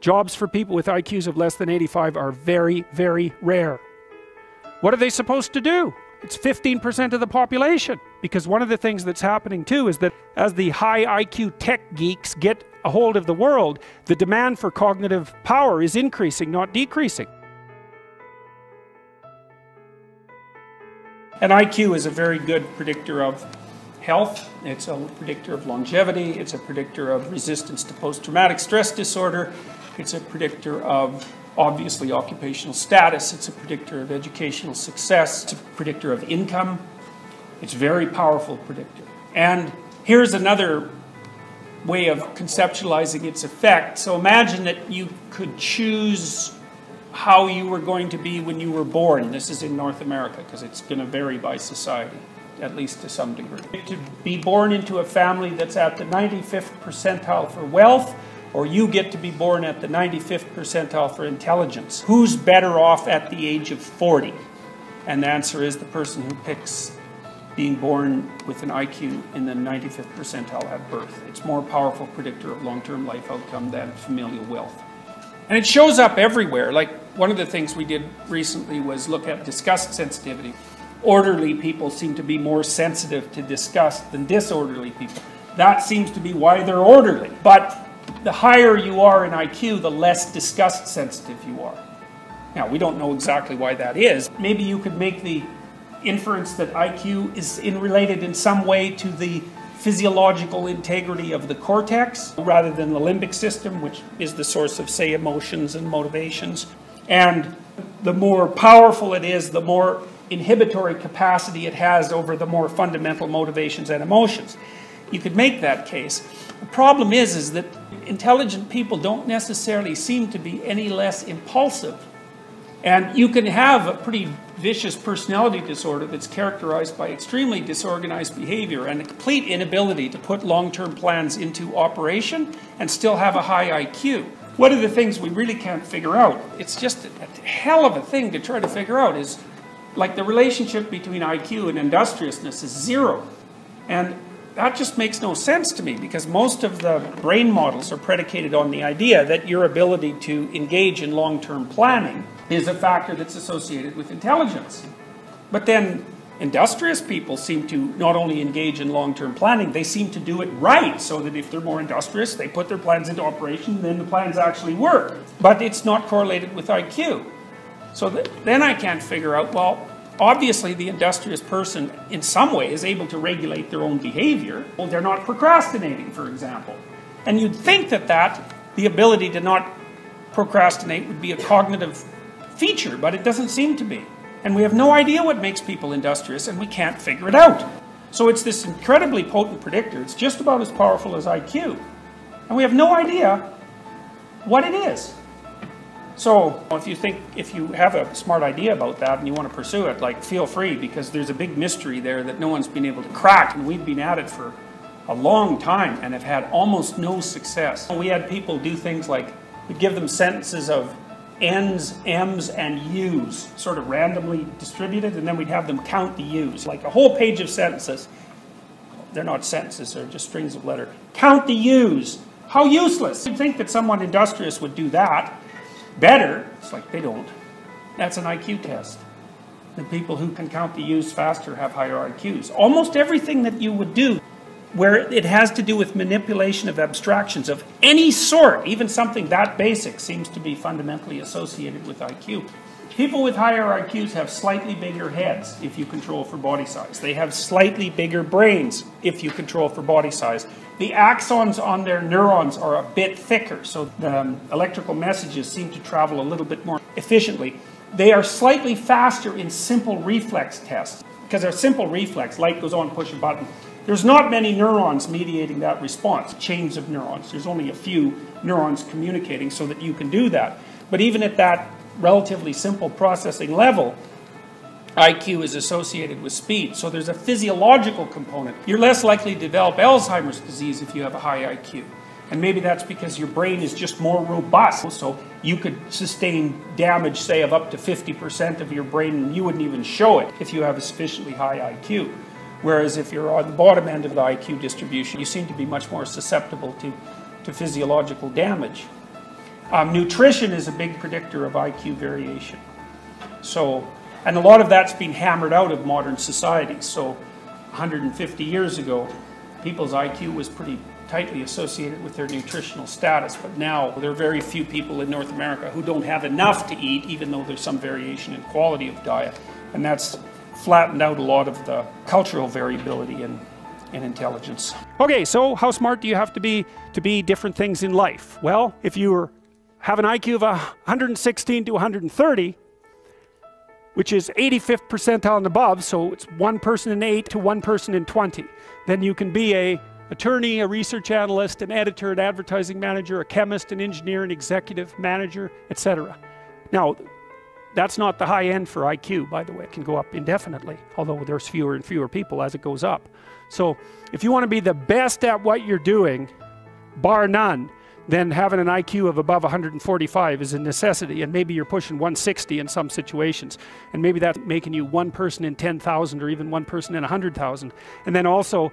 Jobs for people with IQs of less than 85 are very, very rare. What are they supposed to do? It's 15% of the population. Because one of the things that's happening too is that as the high IQ tech geeks get a hold of the world, the demand for cognitive power is increasing, not decreasing. And IQ is a very good predictor of health. It's a predictor of longevity. It's a predictor of resistance to post-traumatic stress disorder. It's a predictor of, obviously, occupational status. It's a predictor of educational success. It's a predictor of income. It's a very powerful predictor. And here's another way of conceptualizing its effect. So imagine that you could choose how you were going to be when you were born. This is in North America, because it's going to vary by society, at least to some degree. To be born into a family that's at the 95th percentile for wealth, or you get to be born at the 95th percentile for intelligence. Who's better off at the age of 40? And the answer is the person who picks being born with an IQ in the 95th percentile at birth. It's a more powerful predictor of long-term life outcome than familial wealth. And it shows up everywhere. Like, one of the things we did recently was look at disgust sensitivity. Orderly people seem to be more sensitive to disgust than disorderly people. That seems to be why they're orderly. But the higher you are in IQ, the less disgust sensitive you are. Now, we don't know exactly why that is. Maybe you could make the inference that IQ is related in some way to the physiological integrity of the cortex rather than the limbic system, which is the source of, say, emotions and motivations. And the more powerful it is, the more inhibitory capacity it has over the more fundamental motivations and emotions. You could make that case. The problem is that intelligent people don't necessarily seem to be any less impulsive. And you can have a pretty vicious personality disorder that's characterized by extremely disorganized behavior and a complete inability to put long-term plans into operation and still have a high IQ. One of the things we really can't figure out, it's just a hell of a thing to try to figure out, is like the relationship between IQ and industriousness is zero. And that just makes no sense to me, because most of the brain models are predicated on the idea that your ability to engage in long-term planning is a factor that's associated with intelligence. But then industrious people seem to not only engage in long-term planning, they seem to do it right, so that if they're more industrious, they put their plans into operation, then the plans actually work. But it's not correlated with IQ. So then I can't figure out, well, obviously the industrious person in some way is able to regulate their own behavior. Well, they're not procrastinating, for example. And you'd think that the ability to not procrastinate would be a cognitive feature, but it doesn't seem to be. And we have no idea what makes people industrious, and we can't figure it out. So it's this incredibly potent predictor. It's just about as powerful as IQ. And we have no idea what it is. So if you have a smart idea about that and you want to pursue it, like, feel free, because there's a big mystery there that no one's been able to crack, and we've been at it for a long time and have had almost no success. We had people do things like, we'd give them sentences of N's, M's, and U's, sort of randomly distributed, and then we'd have them count the U's. Like a whole page of sentences. They're not sentences, they're just strings of letters. Count the U's. How useless. You'd think that someone industrious would do that better. It's like, they don't. That's an IQ test. The people who can count the U's faster have higher IQs. Almost everything that you would do where it has to do with manipulation of abstractions of any sort, even something that basic, seems to be fundamentally associated with IQ. People with higher IQs have slightly bigger heads if you control for body size. They have slightly bigger brains if you control for body size. The axons on their neurons are a bit thicker, so the electrical messages seem to travel a little bit more efficiently. They are slightly faster in simple reflex tests, because our simple reflex, light goes on, push a button. There's not many neurons mediating that response, chains of neurons. There's only a few neurons communicating so that you can do that. But even at that relatively simple processing level, IQ is associated with speed. So there's a physiological component. You're less likely to develop Alzheimer's disease if you have a high IQ. And maybe that's because your brain is just more robust. So you could sustain damage, say, of up to 50% of your brain, and you wouldn't even show it if you have a sufficiently high IQ. Whereas if you're on the bottom end of the IQ distribution, you seem to be much more susceptible to physiological damage. Nutrition is a big predictor of IQ variation. So, and a lot of that's been hammered out of modern society. So 150 years ago, people's IQ was pretty tightly associated with their nutritional status, but now there are very few people in North America who don't have enough to eat, even though there's some variation in quality of diet. And that's flattened out a lot of the cultural variability in intelligence. Okay, so how smart do you have to be different things in life? Well, if you have an IQ of 116 to 130, which is 85th percentile and above, so it's 1 person in 8 to 1 person in 20, then you can be an attorney, a research analyst, an editor, an advertising manager, a chemist, an engineer, an executive manager, etc. Now, that's not the high end for IQ, by the way. It can go up indefinitely, although there's fewer and fewer people as it goes up. So if you want to be the best at what you're doing, bar none, then having an IQ of above 145 is a necessity, and maybe you're pushing 160 in some situations, and maybe that's making you 1 person in 10,000 or even 1 person in 100,000. And then also,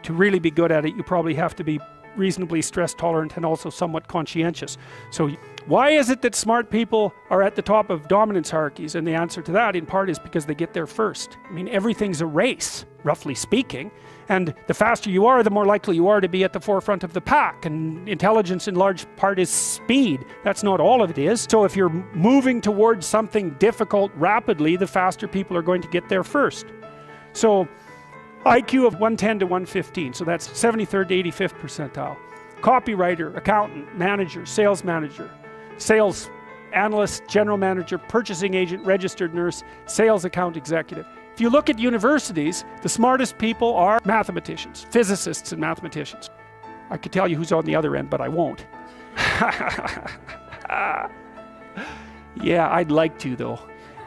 to really be good at it, you probably have to be reasonably stress tolerant and also somewhat conscientious. So why is it that smart people are at the top of dominance hierarchies? And the answer to that in part is because they get there first. I mean, everything's a race, roughly speaking, and the faster you are, the more likely you are to be at the forefront of the pack. And intelligence in large part is speed. That's not all of it is. So if you're moving towards something difficult rapidly, the faster people are going to get there first. So IQ of 110 to 115, so that's 73rd to 85th percentile. Copywriter, accountant, manager, sales analyst, general manager, purchasing agent, registered nurse, sales account executive. If you look at universities, the smartest people are mathematicians, physicists and mathematicians. I could tell you who's on the other end, but I won't. Yeah, I'd like to though.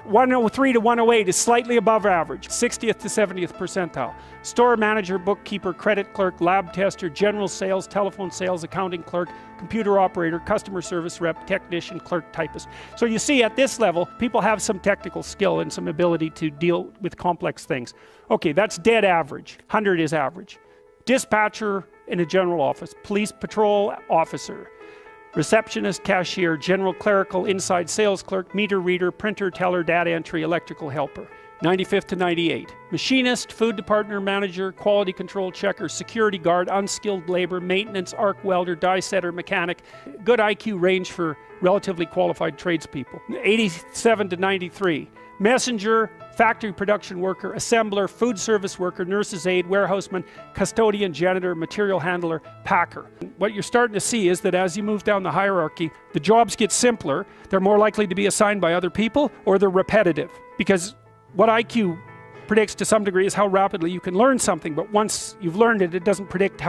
103 to 108 is slightly above average, 60th to 70th percentile. Store manager, bookkeeper, credit clerk, lab tester, general sales, telephone sales, accounting clerk, computer operator, customer service rep, technician, clerk, typist. So you see at this level, people have some technical skill and some ability to deal with complex things. Okay, that's dead average. 100 is average. Dispatcher in a general office, police patrol officer, receptionist, cashier, general clerical, inside sales clerk, meter reader, printer, teller, data entry, electrical helper. 95th to 98. Machinist, food department manager, quality control checker, security guard, unskilled labor, maintenance, arc welder, die setter, mechanic. Good IQ range for relatively qualified tradespeople. 87 to 93. Messenger, factory production worker, assembler, food service worker, nurse's aide, warehouseman, custodian, janitor, material handler, packer. What you're starting to see is that as you move down the hierarchy, the jobs get simpler, they're more likely to be assigned by other people, or they're repetitive. Because what IQ predicts to some degree is how rapidly you can learn something, but once you've learned it, it doesn't predict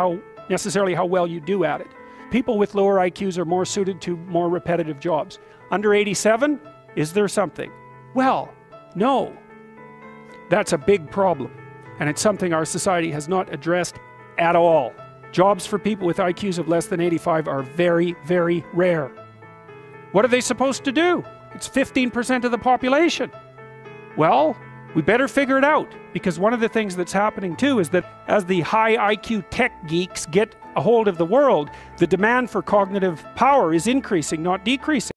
necessarily how well you do at it. People with lower IQs are more suited to more repetitive jobs. Under 87, is there something? Well, no. That's a big problem, and it's something our society has not addressed at all. Jobs for people with IQs of less than 85 are very, very rare. What are they supposed to do? It's 15% of the population. Well, we better figure it out, because one of the things that's happening too is that as the high IQ tech geeks get a hold of the world, the demand for cognitive power is increasing, not decreasing.